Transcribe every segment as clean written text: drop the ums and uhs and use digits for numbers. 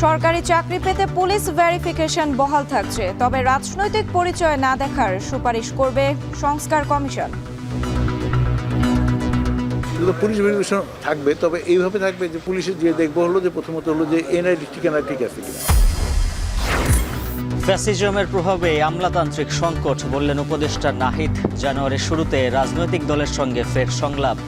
সরকারি চাকরি পেতে পুলিশ ভেরিফিকেশন বহাল থাকছে, তবে রাজনৈতিক পরিচয় না দেখার সুপারিশ করবে সংস্কার কমিশন। পুলিশ ভেরিফিকেশন থাকবে, তবে এইভাবে থাকবে যে পুলিশের যে দেখবো হলো যে প্রথমত হলো যে এনআইডি ঠিকানা ঠিক আছে কিনা। ফ্যাসিজমের প্রভাবে আমলাতান্ত্রিক সংকট বললেন উপদেষ্টা নাহিদ। জানুয়ারির শুরুতে রাজনৈতিক দলের সঙ্গে ফের সংলাপ।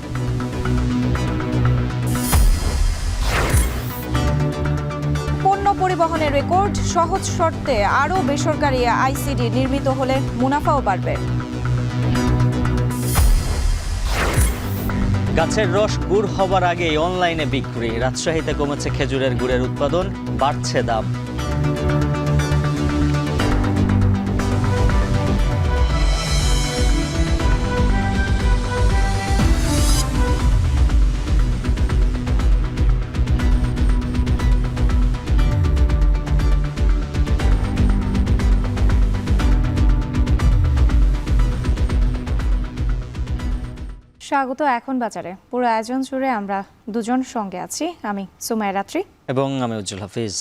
পণ্য পরিবহনের রেকর্ড, সহজ শর্তে আরও বেসরকারি আইসিডি নির্মিত হলে মুনাফাও বাড়বে। গাছের রস গুড় হবার আগেই অনলাইনে বিক্রি। রাজশাহীতে কমেছে খেজুরের গুড়ের উৎপাদন, বাড়ছে দাম। স্বাগত এখন বাজারে। পুরো আয়োজন জুড়ে আমরা দুজন সঙ্গে আছি, আমি সুমাইয়া রাত্রি এবং আমি উজ্জ্বল হাফিজ।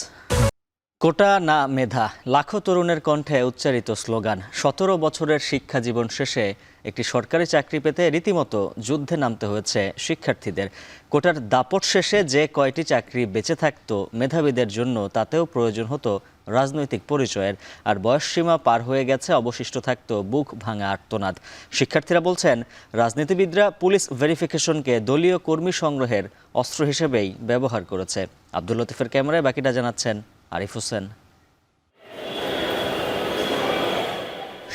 কোটা না মেধা, লাখো তরুণের কণ্ঠে উচ্চারিত স্লোগান। 17 বছরের শিক্ষা জীবন শেষে একটি সরকারি চাকরি পেতে রীতিমতো যুদ্ধে নামতে হয়েছে শিক্ষার্থীদের। কোটার দাপট শেষে যে কয়টি চাকরি বেঁচে থাকতো মেধাবীদের জন্য, তাতেও প্রয়োজন হতো রাজনৈতিক পরিচয়ের। আর বয়সসীমা পার হয়ে গেছে, অবশিষ্ট থাকতো বুক ভাঙা আর্তনাদ। শিক্ষার্থীরা বলছেন, রাজনীতিবিদরা পুলিশ ভেরিফিকেশনকে দলীয় কর্মী সংগ্রহের অস্ত্র হিসেবেই ব্যবহার করেছে। আব্দুল লতিফের ক্যামেরায় বাকিটা জানাচ্ছেন আরিফ হোসেন।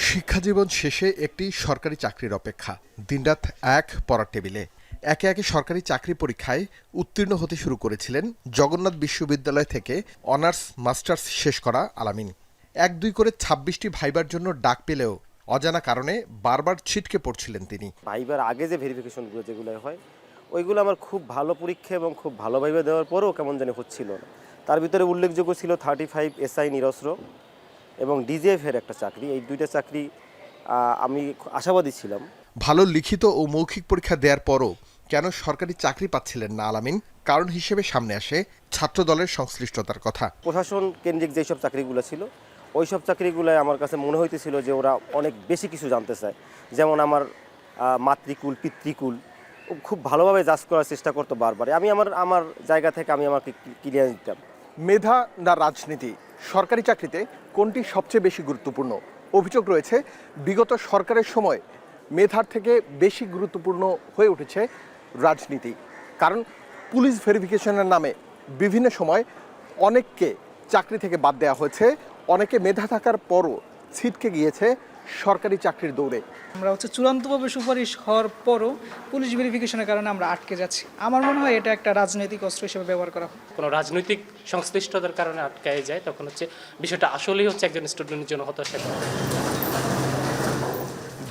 শিক্ষাজীবন শেষে একটি সরকারি চাকরির অপেক্ষা, দিনরাত এক পড়ার টেবিলে। একে একে সরকারি চাকরি পরীক্ষায় উত্তীর্ণ হতে শুরু করেছিলেন জগন্নাথ বিশ্ববিদ্যালয় থেকে অনার্স মাস্টার্স শেষ করা আলামিন। 1-2 করে 26টি ভাইবার জন্য ডাক পেলেও অজানা কারণে বারবার ছিটকে পড়ছিলেন তিনি। ভাইবার আগে যে ভেরিফিকেশনগুলো যেগুলো হয়, ওইগুলো আমার খুব ভালো পরীক্ষা এবং খুব ভালো ভাইবা দেওয়ার পরেও কেমন জানি হচ্ছিল না। তার ভিতরে উল্লেখযোগ্য ছিল 35 এসআই নিরস্ত্র এবং ডিজিএফের একটা চাকরি। এই দুইটা চাকরি আমি আশাবাদী ছিলাম। ভালো লিখিত ও মৌখিক পরীক্ষা দেওয়ার পরও কেন সরকারি চাকরি পাচ্ছিলেন না আলামিন? কারণ হিসেবে সামনে আসে ছাত্র দলের সংশ্লিষ্টতার কথা। প্রশাসন কেন্দ্রিক যেসব চাকরিগুলো ছিল, ওই সব চাকরিগুলোয় আমার কাছে মনে হইতেছিল যে ওরা অনেক বেশি কিছু জানতে চায়। যেমন আমার মাতৃকুল পিতৃকুল খুব ভালোভাবে জাজ করার চেষ্টা করতো বারবার। আমি আমার জায়গা থেকে আমি আমাকে ক্লিয়ার দিতাম। মেধা না রাজনীতি, সরকারি চাকরিতে কোনটি সবচেয়ে বেশি গুরুত্বপূর্ণ? অভিযোগ রয়েছে, বিগত সরকারের সময় মেধার থেকে বেশি গুরুত্বপূর্ণ হয়ে উঠেছে রাজনীতি। কারণ পুলিশ ভেরিফিকেশনের নামে বিভিন্ন সময় অনেককে চাকরি থেকে বাদ দেওয়া হয়েছে, অনেকে মেধা থাকার পরও ছিটকে গিয়েছে সরকারি চাকরির দৌড়ে। আমরা চূড়ান্তভাবে সুপারিশ হওয়ার পরও পুলিশ ভেরিফিকেশনের কারণে আমরা আটকে যাচ্ছি। আমার মনে হয় এটা একটা রাজনৈতিক অস্ত্র হিসেবে ব্যবহার করা হয়। কোনো রাজনৈতিক সংশ্লিষ্টতার কারণে আটকায় যায়, তখন বিষয়টা আসলেই একজন স্টুডেন্টের জন্য হতাশা।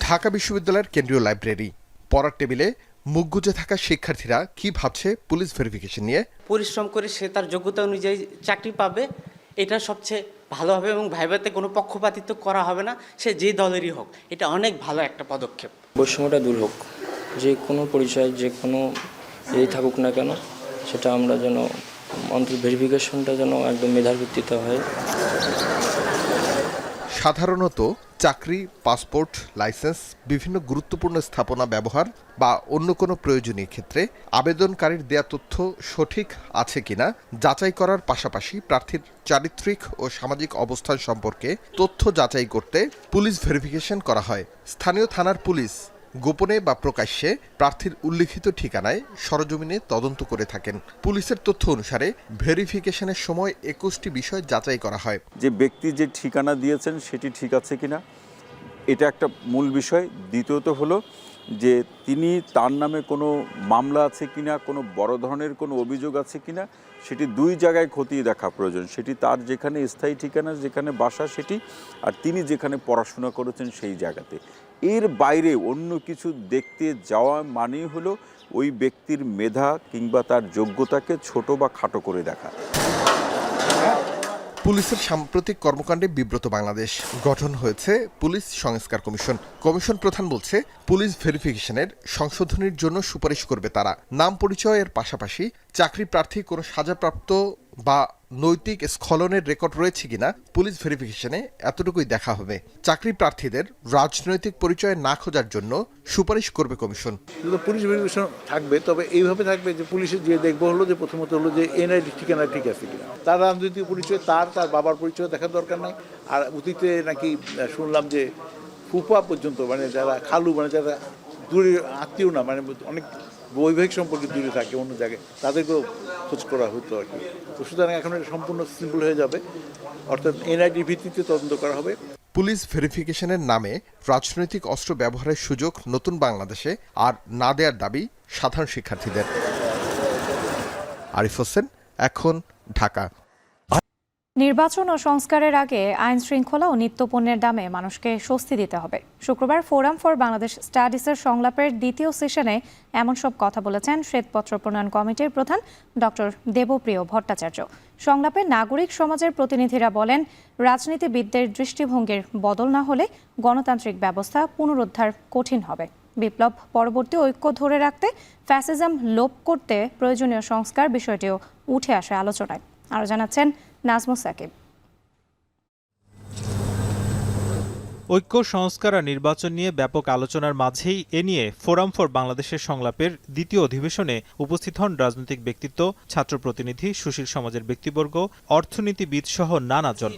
ঢাকা বিশ্ববিদ্যালয়ের কেন্দ্রীয় লাইব্রেরি, পড়ার টেবিলে মুখ গুজে থাকা শিক্ষার্থীরা কি ভাবছে পুলিশ ভেরিফিকেশন নিয়ে? পরিশ্রম করে সে তার যোগ্যতা অনুযায়ী চাকরি পাবে, এটা সবচেয়ে ভালো হবে এবং ভাইভাতে কোনো পক্ষপাতিত্ব করা হবে না, সে যে দলেরই হোক। এটা অনেক ভালো একটা পদক্ষেপ। বৈষম্যটা দূর হোক, যে কোনো পরিচয় যে কোনো এই থাকুক না কেন, সেটা আমরা যেন অন্তত ভেরিফিকেশনটা যেন একদম মেধার ভিত্তিতে হয়। সাধারণত চাকরি, পাসপোর্ট, লাইসেন্স, বিভিন্ন গুরুত্বপূর্ণ স্থাপনা ব্যবহার বা অন্য কোনো প্রয়োজনীয় ক্ষেত্রে আবেদনকারীর দেয়া তথ্য সঠিক আছে কিনা যাচাই করার পাশাপাশি প্রার্থীর চারিত্রিক ও সামাজিক অবস্থান সম্পর্কে তথ্য যাচাই করতে পুলিশ ভেরিফিকেশন করা হয়। স্থানীয় থানার পুলিশ গোপনে বা প্রকাশ্যে প্রার্থীর উল্লিখিত ঠিকানায় সরজমিনে তদন্ত করে থাকেন। পুলিশের তথ্য অনুসারে ভেরিফিকেশনের সময় 21টি বিষয় যাচাই করা হয়। যে ব্যক্তি যে ঠিকানা দিয়েছেন সেটি ঠিক আছে কিনা, এটা একটা মূল বিষয়। দ্বিতীয়ত হলো যে তিনি তার নামে কোনো মামলা আছে কিনা, কোনো বড় ধরনের কোনো অভিযোগ আছে কিনা, সেটি 2 জায়গায় খতিয়ে দেখা প্রয়োজন। সেটি তার যেখানে স্থায়ী ঠিকানা, যেখানে বাসা সেটি, আর তিনি যেখানে পড়াশোনা করেছেন সেই জায়গাতে। এর বাইরে অন্য কিছু দেখতে যাওয়া মানেই হলো ওই ব্যক্তির মেধা কিংবা তার যোগ্যতাকে ছোট বা খাটো করে দেখা। পুলিশের সাম্প্রতিক কর্মকাণ্ডে বিব্রত বাংলাদেশ। গঠন হয়েছে পুলিশ সংস্কার কমিশন। কমিশন প্রধান বলছে, পুলিশ ভেরিফিকেশনের সংশোধনীর জন্য সুপারিশ করবে তারা। নাম পরিচয়ের পাশাপাশি চাকরি প্রার্থী কোনো সাজাপ্রাপ্ত বা নৈতিক স্খলনের রেকর্ড রয়েছে কিনা পুলিশ ভেরিফিকেশনে এতটুকুই দেখা হবে। চাকরি প্রার্থীদের রাজনৈতিক পরিচয় না খোঁজার জন্য সুপারিশ করবে কমিশন। পুলিশ ভেরিফিকেশন থাকবে, তবে এইভাবে থাকবে যে পুলিশের যে দেখবো হলো যে প্রথমত হলো যে এনআইডি ঠিকানা ঠিক আছে কিনা। তার রাজনৈতিক পরিচয়, তার বাবার পরিচয় দেখার দরকার নাই। আর অতীতে নাকি শুনলাম যে ফুপা পর্যন্ত, মানে যারা খালু, মানে যারা দূরে আত্মীয় না, মানে অনেক বৈবাহিক সম্পর্কে দূরে থাকে অন্য জায়গায়, তাদেরকেও খোঁজ করা হতো আর কি। তো সুতরাং এখন এটা সম্পূর্ণ সিম্পল হয়ে যাবে, অর্থাৎ এনআইডি ভিত্তিতে তদন্ত করা হবে। পুলিশ ভেরিফিকেশনের নামে রাজনৈতিক অস্ত্র ব্যবহারের সুযোগ নতুন বাংলাদেশে আর না দেওয়ার দাবি সাধারণ শিক্ষার্থীদের। আরিফ হোসেন, এখন, ঢাকা। নির্বাচন ও সংস্কারের আগে আইন শৃঙ্খলা ও নিত্যপণ্যের দামে মানুষকে স্বস্তি দিতে হবে। শুক্রবার ফোরাম ফর বাংলাদেশ স্টাডিজের সংলাপের দ্বিতীয় সেশনে এমন সব কথা বলেছেন শ্বেতপত্র প্রণয়ন কমিটির প্রধান ডক্টর দেবপ্রিয় ভট্টাচার্য। সংলাপে নাগরিক সমাজের প্রতিনিধিরা বলেন, রাজনীতিবিদদের দৃষ্টিভঙ্গির বদল না হলে গণতান্ত্রিক ব্যবস্থা পুনরুদ্ধার কঠিন হবে। বিপ্লব পরবর্তী ঐক্য ধরে রাখতে ফ্যাসিজম লোপ করতে প্রয়োজনীয় সংস্কার বিষয়টিও উঠে আসে আলোচনায়। আরও জানাচ্ছেন নাজমুস সাকিব। ঐক্য, সংস্কার আর নির্বাচন নিয়ে ব্যাপক আলোচনার মাঝেই এ নিয়ে ফোরাম ফর বাংলাদেশের সংলাপের দ্বিতীয় অধিবেশনে উপস্থিত হন রাজনৈতিক ব্যক্তিত্ব, ছাত্র প্রতিনিধি, সুশীল সমাজের ব্যক্তিবর্গ, অর্থনীতিবিদ সহ নানাজন।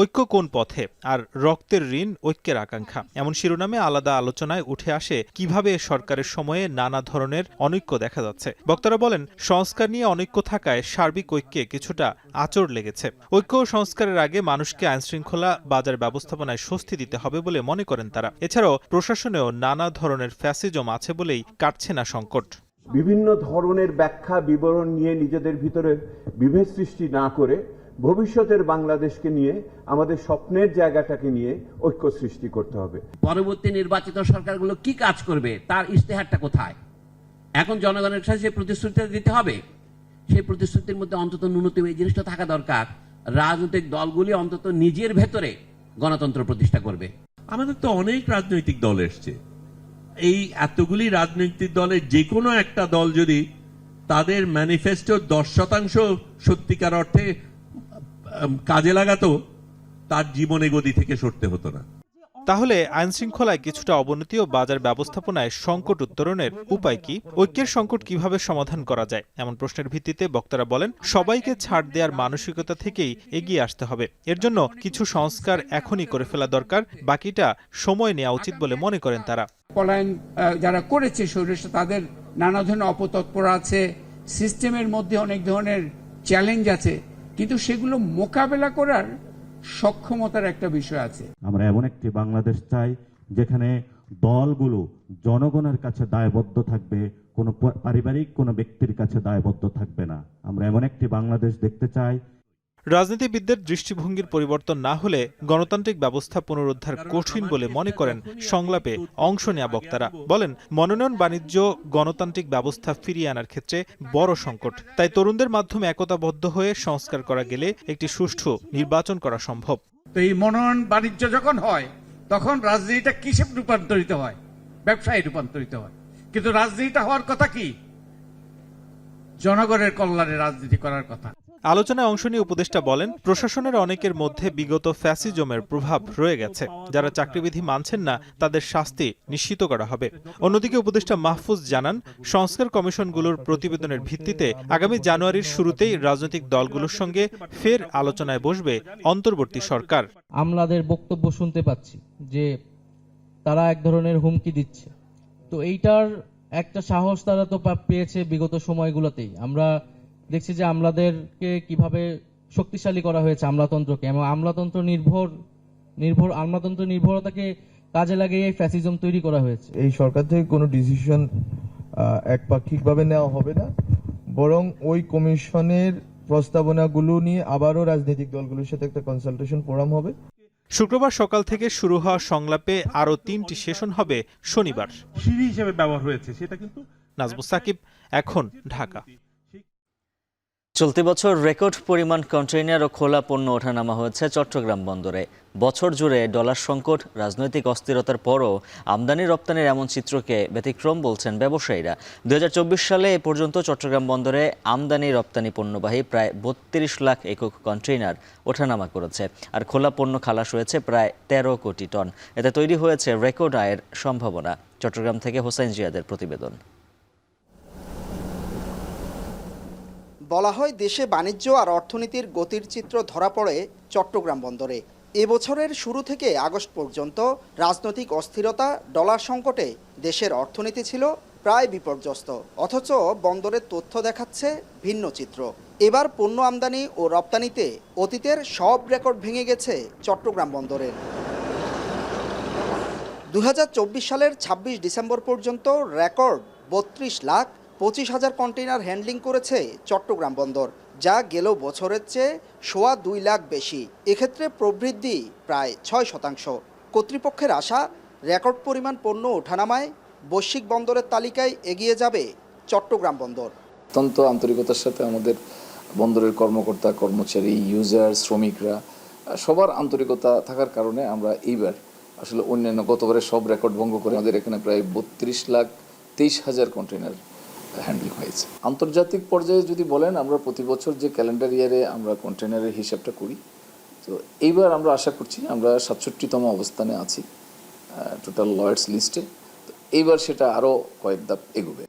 ঐক্য কোন পথে আর রক্তের ঋণ ঐক্যের আকাঙ্ক্ষা, এমন শিরোনামে আলাদা আলোচনায় উঠে আসে কিভাবে সরকারের সময়ে নানা ধরনের অনৈক্য দেখা যাচ্ছে। বক্তারা বলেন, সংস্কার নিয়ে অনৈক্য থাকায় সার্বিক ঐক্যে কিছুটা আঁচড় লেগেছে। ঐক্য ও সংস্কারের আগে মানুষকে আইনশৃঙ্খলা, বাজার ব্যবস্থাপনায় স্বস্তি দিতে হবে বলে মনে করেন তারা। এছাড়াও প্রশাসনেও নানা ধরনের ফ্যাসিজম আছে বলেই কাটছে না সংকট। বিভিন্ন ধরনের ব্যাখ্যা বিবরণ নিয়ে নিজেদের ভিতরে বিভেদ সৃষ্টি না করে ভবিষ্যতের বাংলাদেশকে নিয়ে, আমাদের স্বপ্নের জায়গাটাকে নিয়ে ঐক্য সৃষ্টি করতে হবে। পরবর্তী নির্বাচিত সরকারগুলো কি কাজ করবে তার ইশতেহারটা কোথায়? এখন জনগণের কাছে সেই প্রতিশ্রুতিটা দিতে হবে। সেই প্রতিশ্রুতির মধ্যে অন্তত ন্যূনতম এই জিনিসটা থাকা দরকার, রাজনৈতিক দলগুলি অন্তত নিজের ভেতরে গণতন্ত্র প্রতিষ্ঠা করবে। আমাদের তো অনেক রাজনৈতিক দল এসছে, এই এতগুলি রাজনৈতিক দলের যে কোনো একটা দল যদি তাদের ম্যানিফেস্টোর 10% সত্যিকার অর্থে কাজে লাগাতো, তার জীবনে গতি থেকে সরতে হতো না। তাহলে আইনশৃঙ্খলায় কিছুটা অবনতি ও বাজার ব্যবস্থাপনায় সংকট উত্তরণের উপায় কি? ঐক্যের সংকট কিভাবে সমাধান করা যায়? এমন প্রশ্নের ভিত্তিতে বক্তারা বলেন, সবাইকে ছাড় দেওয়ার মানসিকতা থেকেই এগিয়ে আসতে হবে। এর জন্য কিছু সংস্কার এখনই করে ফেলা দরকার, বাকিটা সময় নেওয়া উচিত বলে মনে করেন তারা। পলায়ন যারা করেছে সৈরাষ্ট্র, তাদের নানা ধরনের অপতৎপর আছে, সিস্টেমের মধ্যে অনেক ধরনের চ্যালেঞ্জ আছে, কিন্তু সেগুলো মোকাবেলা করার সক্ষমতার একটা বিষয় আছে। আমরা এমন একটি বাংলাদেশ চাই যেখানে দলগুলো জনগণের কাছে দায়বদ্ধ থাকবে, কোনো পারিবারিক কোনো ব্যক্তির কাছে দায়বদ্ধ থাকবে না। আমরা এমন একটি বাংলাদেশ দেখতে চাই। রাজনীতিবিদদের দৃষ্টিভঙ্গির পরিবর্তন না হলে গণতান্ত্রিক ব্যবস্থা পুনরুদ্ধার কঠিন বলে মনে করেন সংলাপে অংশ নেওয়া বক্তারা। বলেন, মনোনয়ন বাণিজ্য গণতান্ত্রিক ব্যবস্থা ফিরিয়ে আনার ক্ষেত্রে বড় সংকট। তাই তরুণদের মাধ্যমে একতাবদ্ধ হয়ে সংস্কার করা গেলে একটি সুষ্ঠু নির্বাচন করা সম্ভব। তো এই মনোনয়ন বাণিজ্য যখন হয়, তখন রাজনীতিটা কিসে রূপান্তরিত হয়? ব্যবসায় রূপান্তরিত হয়। কিন্তু রাজনীতিটা হওয়ার কথা কি? জনগণের কল্যাণে রাজনীতি করার কথা। আলোচনায় অংশ নিয়ে উপদেষ্টা বলেন, প্রশাসনের অনেকের মধ্যে বিগত ফ্যাসিজমের প্রভাব রয়ে গেছে। যারা চাকরিবিধি মানছেন না তাদের শাস্তি নিশ্চিত করা হবে। অন্যদিকে উপদেষ্টা মাহফুজ জানান, সংস্কার কমিশনগুলোর প্রতিবেদনের ভিত্তিতে আগামী জানুয়ারির শুরুতেই রাজনৈতিক দলগুলোর সঙ্গে ফের আলোচনায় বসবে অন্তর্বর্তী সরকার। আমলাদের বক্তব্য শুনতে পাচ্ছি যে তারা এক ধরনের হুমকি দিচ্ছে, তো এইটার একটা সাহস তারা তো পেয়েছে বিগত সময়গুলোতেই। আমরা দেখছি যে আমলাদেরকে কিভাবে শক্তিশালী করা হয়েছে, আমলাতন্ত্রকে, এবং আমলাতন্ত্র নির্ভরতাকে কাজে লাগিয়ে ফ্যাসিজম তৈরি করা হয়েছে। এই সরকার থেকে কোনো ডিসিশন একপাক্ষিকভাবে নেওয়া হবে না, বরং ওই কমিশনের প্রস্তাবনাগুলো নিয়ে আবারও রাজনৈতিক দলগুলোর সাথে একটা কনসালটেশন ফোরাম হবে। শুক্রবার সকাল থেকে শুরু হওয়া সংলাপে আরও 3টি সেশন হবে শনিবার। সিঁড়ি হিসেবে ব্যবহার হয়েছে সেটা কিন্তু। নাজমুস সাকিব, এখন, ঢাকা। চলতি বছর রেকর্ড পরিমাণ কন্টেইনার ও খোলা পণ্য ওঠানামা হয়েছে চট্টগ্রাম বন্দরে। বছর জুড়ে ডলার সংকট, রাজনৈতিক অস্থিরতার পরও আমদানি রপ্তানির এমন চিত্রকে ব্যতিক্রম বলছেন ব্যবসায়ীরা। 2024 সালে এ পর্যন্ত চট্টগ্রাম বন্দরে আমদানি রপ্তানি পণ্যবাহী প্রায় 32 লাখ একক কন্টেইনার ওঠানামা করেছে, আর খোলা পণ্য খালাস হয়েছে প্রায় 13 কোটি টন। এতে তৈরি হয়েছে রেকর্ড আয়ের সম্ভাবনা। চট্টগ্রাম থেকে হোসাইন জিয়াদের প্রতিবেদন। বলা হয় দেশে বাণিজ্য আর অর্থনীতির গতির চিত্র ধরা পড়ে চট্টগ্রাম বন্দরে। এবছরের শুরু থেকে আগস্ট পর্যন্ত রাজনৈতিক অস্থিরতা, ডলার সংকটে দেশের অর্থনীতি ছিল প্রায় বিপর্যস্ত। অথচ বন্দরের তথ্য দেখাচ্ছে ভিন্ন চিত্র। এবার পণ্য আমদানি ও রপ্তানিতে অতীতের সব রেকর্ড ভেঙে গেছে চট্টগ্রাম বন্দরের। 2024 সালের 26 ডিসেম্বর পর্যন্ত রেকর্ড 32,25,000 কন্টেইনার হ্যান্ডলিং করেছে চট্টগ্রাম বন্দর, যা গেল বছরের চেয়ে 2.25 লাখ বেশি। এক্ষেত্রে প্রবৃদ্ধি প্রায় 6%। কর্তৃপক্ষের আশা, রেকর্ড পরিমাণ পণ্য ওঠানামায় বৈশ্বিক বন্দরের তালিকায় এগিয়ে যাবে চট্টগ্রাম বন্দর। অত্যন্ত আন্তরিকতার সাথে আমাদের বন্দরের কর্মকর্তা, কর্মচারী, ইউজার, শ্রমিকরা সবার আন্তরিকতা থাকার কারণে আমরা এইবার আসলে অন্যান্য গতবারের সব রেকর্ড ভঙ্গ করে আমাদের এখানে প্রায় 32,23,000 কন্টেইনার হ্যান্ডলিং হয়েছে। আন্তর্জাতিক পর্যায়ে যদি বলেন, আমরা প্রতি বছর যে ক্যালেন্ডার ইয়ারে আমরা কন্টেইনারের হিসাবটা করি, তো এইবার আমরা আশা করছি আমরা 67তম অবস্থানে আছি টোটাল লয়েডস লিস্টে। তো এইবার সেটা আরও কয়েক ধাপ এগোবে।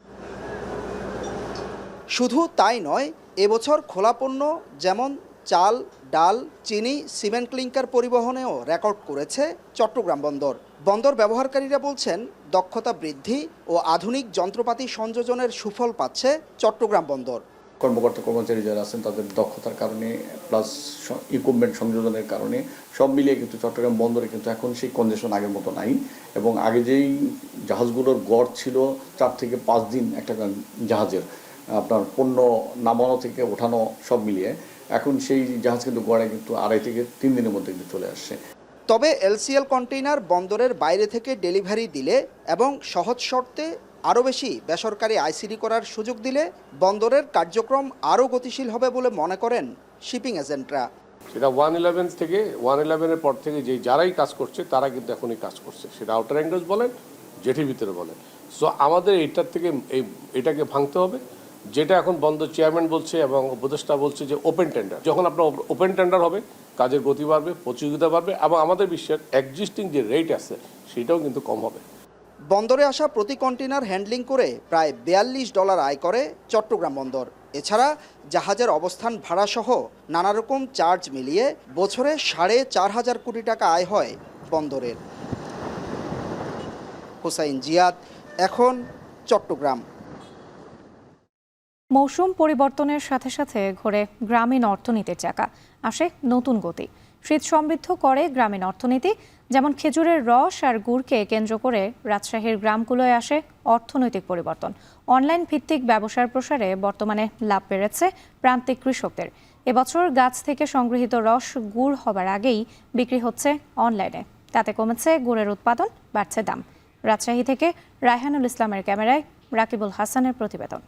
শুধু তাই নয়, এবছর খোলা পণ্য যেমন চাল, ডাল, চিনি, সিমেন্ট ক্লিংকার পরিবহনেও রেকর্ড করেছে চট্টগ্রাম বন্দর। বন্দর ব্যবহারকারীরা বলছেন, দক্ষতা বৃদ্ধি ও আধুনিক যন্ত্রপাতি সংযোজনের সুফল পাচ্ছে চট্টগ্রাম বন্দর। কর্মকর্তা কর্মচারী যারা আছেন তাদের দক্ষতার কারণে প্লাস ইকুইপমেন্ট সংযোজনের কারণে সব মিলিয়ে কিন্তু চট্টগ্রাম বন্দরে কিন্তু এখন সেই কন্ডিশন আগের মতো নাই। এবং আগে যেই জাহাজগুলোর গড় ছিল 4 থেকে 5 দিন একটা জাহাজের আপনার পণ্য নামানো থেকে ওঠানো সব মিলিয়ে, এখন সেই জাহাজ কিন্তু গড়ে কিন্তু 2.5 থেকে 3 দিনের মধ্যে কিন্তু চলে আসছে। তবে এলসিএল কন্টেইনার বন্দরের বাইরে থেকে ডেলিভারি দিলে এবং সহজ শর্তে আরও বেশি বেসরকারি আইসিডি করার সুযোগ দিলে বন্দরের কার্যক্রম আরও গতিশীল হবে বলে মনে করেন শিপিং এজেন্টরা। সেটা 111 থেকে 111-এর পর থেকে যারাই কাজ করছে তারা কিন্তু এখনই কাজ করছে, সেটা আউটার অ্যাঙ্গেলস বলেন, জেটির ভিতরে বলেন। সো আমাদের এটার থেকে এটাকে ভাঙতে হবে, যেটা এখন বন্দর চেয়ারম্যান বলছে এবং উপদেষ্টা বলছে যে ওপেন টেন্ডার। যখন আপনার ওপেন টেন্ডার হবে, কাজের গতি বাড়বে, প্রতিযোগিতা বাড়বে এবং আমাদের বিশ্বের এক্সিস্টিং যে রেট আছে সেটাও কিন্তু কম হবে। বন্দরে আসা প্রতি কন্টেইনার হ্যান্ডলিং করে প্রায় $42 আয় করে চট্টগ্রাম বন্দর। এছাড়া জাহাজের অবস্থান ভাড়া সহ নানা রকম চার্জ মিলিয়ে বছরে 4.5 কোটি টাকা আয় হয় বন্দরের। হোসাইন জিয়াদ, এখন চট্টগ্রাম। মৌসুম পরিবর্তনের সাথে সাথে ঘোরে গ্রামীণ অর্থনীতির চাকা, আসে নতুন গতি। শীত সমৃদ্ধ করে গ্রামীণ অর্থনীতি, যেমন খেজুরের রস আর গুড়কে কেন্দ্র করে রাজশাহীর গ্রামগুলোয় আসে অর্থনৈতিক পরিবর্তন। অনলাইন ভিত্তিক ব্যবসার প্রসারে বর্তমানে লাভ বেড়েছে প্রান্তিক কৃষকদের। এবছর গাছ থেকে সংগৃহীত রস গুড় হবার আগেই বিক্রি হচ্ছে অনলাইনে। তাতে কমেছে গুড়ের উৎপাদন, বাড়ছে দাম। রাজশাহী থেকে রায়হানুল ইসলামের ক্যামেরায় রাকিবুল হাসানের প্রতিবেদন।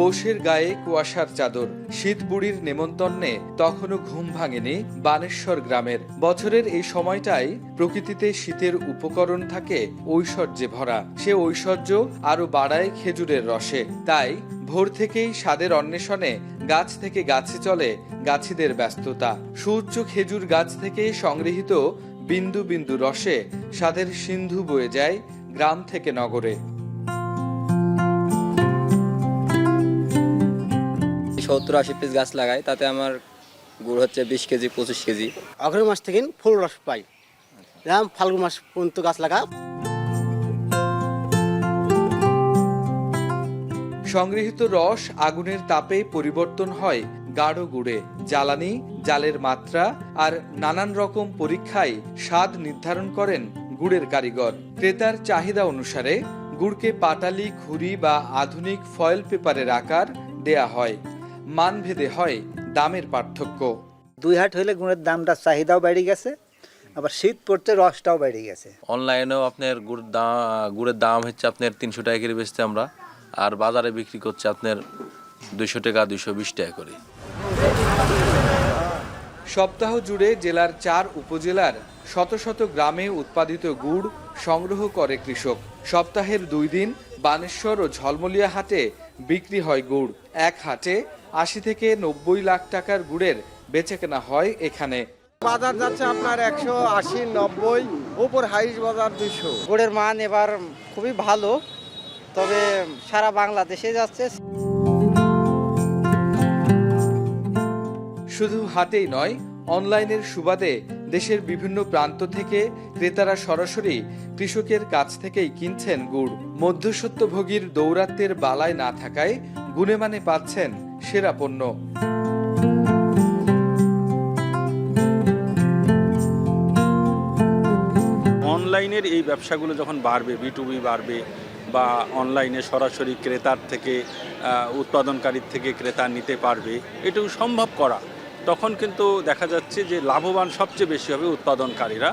পৌষের গায়ে কুয়াশার চাদর, শীত বুড়ির নেমন্তন্নে তখনও ঘুম ভাঙেনি বানেশ্বর গ্রামের। বছরের এই সময়টাই প্রকৃতিতে শীতের উপকরণ থাকে ঐশ্বর্যে ভরা। সে ঐশ্বর্য আরো বাড়ায় খেজুরের রসে। তাই ভোর থেকেই স্বাদের অন্বেষণে গাছ থেকে গাছে চলে গাছিদের ব্যস্ততা। সুউচ্চ খেজুর গাছ থেকে সংগৃহীত বিন্দু বিন্দু রসে স্বাদের সিন্ধু বয়ে যায় গ্রাম থেকে নগরে। 70-80 পিস গাছ লাগাই, তাতে আমার গুড় হচ্ছে 20 কেজি 25 কেজি। অগ্রহ মাস থেকে ফুল রস পাই, ফাল্গুন মাস পর্যন্ত গাছ লাগা। সংগৃহীত রস আগুনের তাপে পরিবর্তন হয় গাঢ় গুড়ে। জ্বালানি, জালের মাত্রা আর নানান রকম পরীক্ষায় স্বাদ নির্ধারণ করেন গুড়ের কারিগর। ক্রেতার চাহিদা অনুসারে গুড়কে পাটালি, ঘুড়ি বা আধুনিক ফয়েল পেপারের আকার দেয়া হয়। মানভেদে হয় দামের পার্থক্য। 2 হাট হইলে গুড়ের দামটা চাহিদাও বেড়ে গেছে আবার শীত পড়তে রসটাও বেড়ে গেছে। অনলাইনেও আপনার গুড়ের দাম হচ্ছে আপনার 300 টাকা করে বেচতে আমরা, আর বাজারে বিক্রি করছে আপনার 200 টাকা 220 টাকা করে। সপ্তাহ জুড়ে জেলার 4 উপজেলার শত শত গ্রামে উৎপাদিত গুড় সংগ্রহ করে কৃষক। সপ্তাহের 2 দিন বানেশ্বর ও ঝলমলিয়া হাটে বিক্রি হয় গুড়। এক হাটে 80 থেকে 90 লাখ টাকার গুড়ের বেচাকেনা হয় এখানে। বাজার যাচ্ছে আপনার 180, 90, উপর হাইস বাজার 200। গুড়ের মান এবার খুবই ভালো, তবে সারা বাংলাদেশে যাচ্ছে। শুধু হাটেই নয়, অনলাইনের সুবাদে দেশের বিভিন্ন প্রান্ত থেকে ক্রেতারা সরাসরি কৃষকের কাছ থেকেই কিনছেন গুড়। মধ্যস্বত্বভোগীর দৌরাত্ম্যের বালায় না থাকায় গুণে-মানে পাচ্ছেন সেরা পণ্য। অনলাইনের এই ব্যবসাগুলো যখন বাড়বে, B2B বাড়বে, বা অনলাইনে সরাসরি ক্রেতার থেকে উৎপাদনকারীর থেকে ক্রেতা নিতে পারবে, এটুকু সম্ভব করা, তখন কিন্তু দেখা যাচ্ছে যে লাভবান সবচেয়ে বেশি হবে উৎপাদনকারীরা।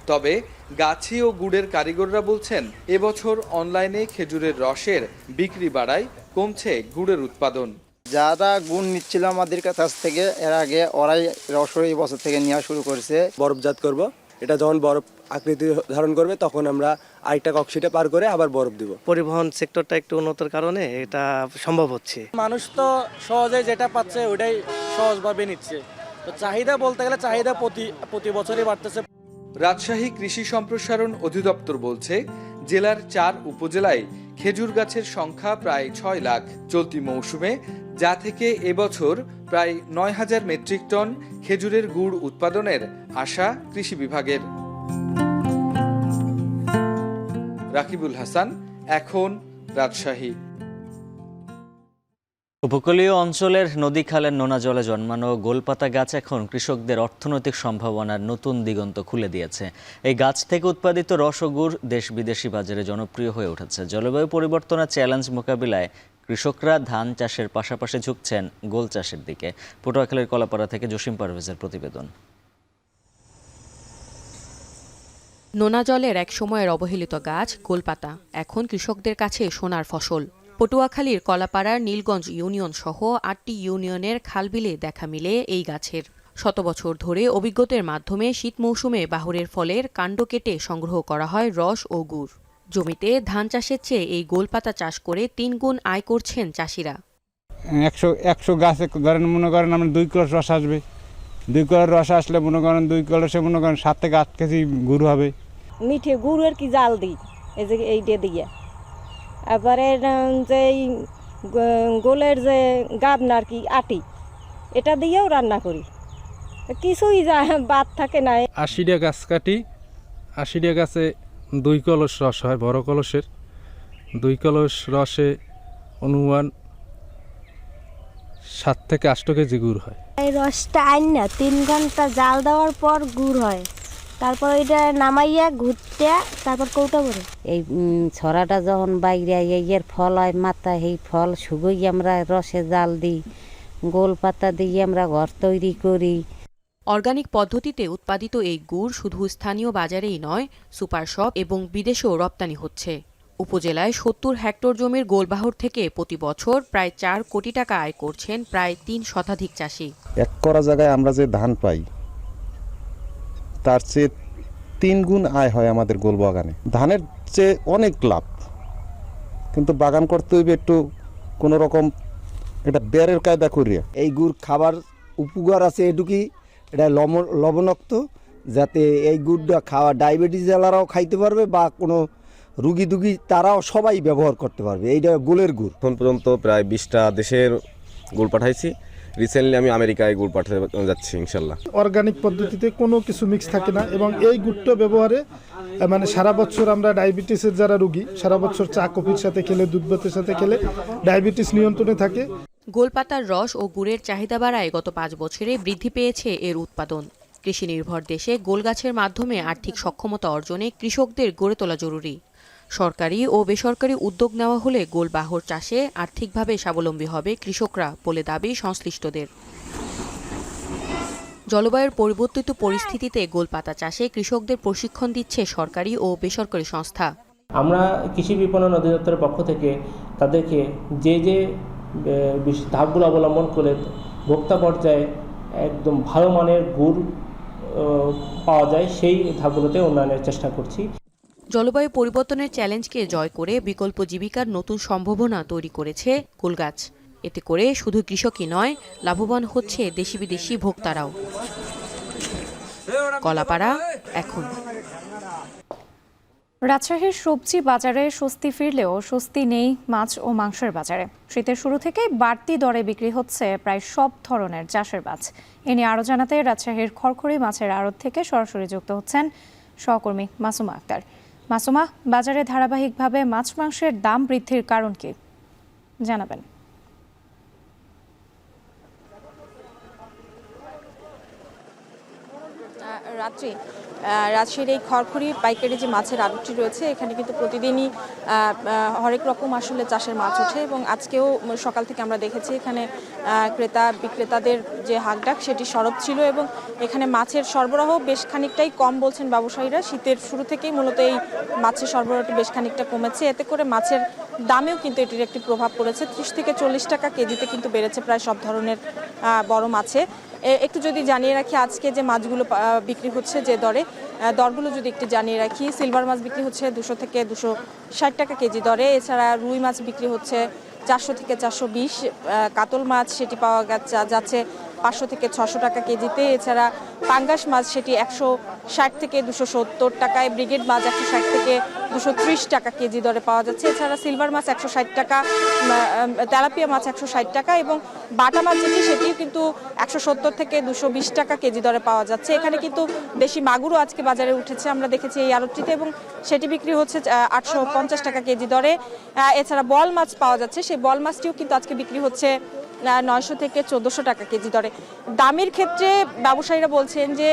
তবে গাছি ও গুড়ের কারিগররা বলছেন, এবছর অনলাইনে খেজুরের রসের বিক্রি বাড়ায় কমছে গুড়ের উৎপাদন। যারা গুড় নিচ্ছিল আমাদের কাছ থেকে, এর আগে ওরাই রস এই বছর থেকে নেওয়া শুরু করেছে। বরফজাত করব, এটা যখন বরফ আকৃতি ধারণ করবে তখন আমরা আরেকটা কক্সিটে পার করে আবার বরফ দিব। পরিবহন সেক্টরটা একটু উন্নতর কারণে এটা সম্ভব হচ্ছে। মানুষ তো সহজে যেটা পাচ্ছে ওটাই সহজভাবে নিচ্ছে, তো চাহিদা বলতে গেলে চাহিদা প্রতি বছরই বাড়তেছে। রাজশাহী কৃষি সম্প্রসারণ অধিদপ্তর বলছে, জেলার 4 উপজেলায় খেজুর গাছের সংখ্যা প্রায় 6 লাখ। চলতি মৌসুমে যা থেকে এবছর প্রায় 9,000 মেট্রিক টন খেজুরের গুড় উৎপাদনের আশা কৃষি বিভাগের। রাকিবুল হাসান, এখন, রাজশাহী। উপকূলীয় অঞ্চলের নদী খালের নোনা জলে জন্মানো গোলপাতা গাছ এখন কৃষকদের অর্থনৈতিক সম্ভাবনার নতুন দিগন্ত খুলে দিয়েছে। এই গাছ থেকে উৎপাদিত রস ও গুড় দেশ বিদেশি বাজারে জনপ্রিয় হয়ে উঠেছে। জলবায়ু পরিবর্তনের চ্যালেঞ্জ মোকাবিলায় কৃষকরা ধান চাষের পাশাপাশি ঝুঁকছেন গোল চাষের দিকে। পটুয়াখালীর কলাপাড়া থেকে জসিম পারভেজের প্রতিবেদন। নোনা জলের এক সময়ের অবহেলিত গাছ গোলপাতা এখন কৃষকদের কাছে সোনার ফসল। পটুয়াখালীর কলাপাড়ার নীলগঞ্জ ইউনিয়ন সহ 8টি ইউনিয়নের খালবিলে দেখা মিলে এই গাছের। শত বছর ধরে অভিজ্ঞতার মাধ্যমে শীত মৌসুমে বাহরের ফলের কাণ্ড কেটে সংগ্রহ করা হয় রস ও গুড়। জমিতে ধান চাষের চেয়ে এই গোলপাতা চাষ করে 3 গুণ আয় করছেন চাষিরা। 100 গাছে ধরেন মনে করেন আমরা 2 কলস রস আসবে, 2 কলস রস আসলে মনে করেন 2 কলসে মনে করেন 7 থেকে 8 কেজি গুড় হবে। মিঠে গুড়ের কি জাল দিই এই যে এইটা দিয়ে, এবারে যে গোলের যে গাবনার কি আটি এটা দিয়েও রান্না করি, কিছুই বাদ থাকে না। 80টা গাছ কাটি, 80টা গাছে 2 কলস রস হয়, বড় কলসের 2 কলস রসে অনুমান 7 থেকে 8 কেজি গুড় হয়। এই রসটা আইন না 3 ঘন্টা জাল দেওয়ার পর গুড় হয়, তারপর এটা নামাইয়া ঘুরতে তারপর কৌটা করে এই ছড়াটা যখন বাইরে এর ফল হয় মাথা, এই ফল শুগোই আমরা রসে জাল দিই, গোল পাতা দিয়ে আমরা ঘর তৈরি করি। অর্গানিক পদ্ধতিতে উৎপাদিত এই গুড় শুধু স্থানীয় বাজারেই নয়, সুপার শপ এবং বিদেশেও রপ্তানি হচ্ছে। উপজেলায় 70 হেক্টর জমির গোলবাহর থেকে প্রতি বছর প্রায় 4 কোটি টাকা আয় করছেন প্রায় 3 শতাধিক চাষি। এক করা জায়গায় আমরা যে ধান পাই তার চেয়ে 3 গুণ আয় হয় আমাদের গোল বাগানে। ধানের চেয়ে অনেক লাভ, কিন্তু বাগান করতে হইবে একটু কোনো রকম এটা বেরের কায়দা করিয়া। এই গুড় খাবার উপকার আছে এটুকুই, এটা লবণাক্ত, যাতে এই গুড়টা খাওয়া ডায়াবেটিস জেলারাও খাইতে পারবে বা কোনো রুগী দুগী তারাও সবাই ব্যবহার করতে পারবে। এইটা গোলের গুড়। এখন পর্যন্ত প্রায় 20টা দেশের গুড় পাঠাইছি। রিসেন্টলি আমি আমেরিকায় গুড় পাঠাতে যাচ্ছি ইনশাল্লাহ। অর্গানিক পদ্ধতিতে কোনো কিছু মিক্স থাকে না এবং এই গুড়টা ব্যবহারে মানে সারা বছর আমরা ডায়াবেটিসের যারা রোগী সারা বছর চা কফির সাথে খেলে, দুধ ভাতের সাথে খেলে ডায়াবেটিস নিয়ন্ত্রণে থাকে। গোলপাতার রস ও গুড়ের চাহিদা বাড়ায় গত 5 বছরে বৃদ্ধি পেয়েছে এর উৎপাদন। কৃষি নির্ভর দেশে গোলগাছের মাধ্যমে আর্থিক সক্ষমতা অর্জনে কৃষকদের গড়ে তোলা জরুরি। সরকারি ও বেসরকারি উদ্যোগ নেওয়া হলে গোলবাহর চাষে আর্থিকভাবে স্বাবলম্বী হবে কৃষকরা বলে দাবি সংশ্লিষ্টদের। জলবায়ুর পরিবর্তিত পরিস্থিতিতে গোলপাতা চাষে কৃষকদের প্রশিক্ষণ দিচ্ছে সরকারি ও বেসরকারি সংস্থা। আমরা কৃষি বিপণন অধিদপ্তরের পক্ষ থেকে তাদেরকে যে ধাপগুলো অবলম্বন করে ভোক্তা পর্যায়ে একদম ভালো মানের গুড় পাওয়া যায় সেই ধাপগুলোতে উন্নয়নের চেষ্টা করছি। জলবায়ু পরিবর্তনের চ্যালেঞ্জকে জয় করে বিকল্প জীবিকার নতুন সম্ভাবনা তৈরি করেছে কুলগাছ। এতে করে শুধু কৃষকই নয়, লাভবান হচ্ছে দেশি বিদেশি ভোক্তারাও। কলাপাড়া এখন। রাজশাহীর সবজি বাজারে স্বস্তি ফিরলেও স্বস্তি নেই মাছ ও মাংসের বাজারে। শীতের শুরু থেকেই বাড়তি দরে বিক্রি হচ্ছে প্রায় সব ধরনের চাষের মাছ। এ নিয়ে আরও জানাতে রাজশাহীর খড়খড়ি মাছের আড়ত থেকে সরাসরি যুক্ত হচ্ছেন সহকর্মী মাসুমা আক্তার। মাসুমা, বাজারে ধারাবাহিকভাবে মাছ মাংসের দাম বৃদ্ধির কারণ কি জানাবেন? রাজশাহীর এই খড়খড়ি পাইকারি যে মাছের আড়তটি রয়েছে, এখানে কিন্তু প্রতিদিনই হরেক রকম আসলে চাষের মাছ ওঠে এবং আজকেও সকাল থেকে আমরা দেখেছি এখানে ক্রেতা বিক্রেতাদের যে হাকডাক সেটি সরব ছিল এবং এখানে মাছের সরবরাহ বেশ খানিকটাই কম বলছেন ব্যবসায়ীরা। শীতের শুরু থেকেই মূলত এই মাছের সরবরাহটি বেশ খানিকটা কমেছে, এতে করে মাছের দামেও কিন্তু এটির একটি প্রভাব পড়েছে। 30 থেকে 40 টাকা কেজিতে কিন্তু বেড়েছে প্রায় সব ধরনের বড় মাছে। একটু যদি জানিয়ে রাখি আজকে যে মাছগুলো বিক্রি হচ্ছে যে দরগুলো যদি একটু জানিয়ে রাখি, সিলভার মাছ বিক্রি হচ্ছে 200 থেকে 260 টাকা কেজি দরে। এছাড়া রুই মাছ বিক্রি হচ্ছে 400 থেকে 420, কাতল মাছ সেটি পাওয়া যাচ্ছে 500 থেকে 600 টাকা কেজিতে। এছাড়া পাঙ্গাস মাছ সেটি 160 থেকে 270 টাকায়, ব্রিগেড মাছ 160 থেকে 230 টাকা কেজি দরে পাওয়া যাচ্ছে। এছাড়া সিলভার মাছ 160 টাকা, তেলাপিয়া মাছ 160 টাকা এবং বাটা মাছ যেটি সেটিও কিন্তু 170 থেকে 220 টাকা কেজি দরে পাওয়া যাচ্ছে। এখানে কিন্তু দেশি মাগুরও আজকে বাজারে উঠেছে, আমরা দেখেছি এই আড়তটিতে, এবং সেটি বিক্রি হচ্ছে 850 টাকা কেজি দরে। এছাড়া বল মাছ পাওয়া যাচ্ছে, সেই বল মাছটিও কিন্তু আজকে বিক্রি হচ্ছে 900 থেকে 1400 টাকা কেজি দরে। দামের ক্ষেত্রে ব্যবসায়ীরা বলছেন যে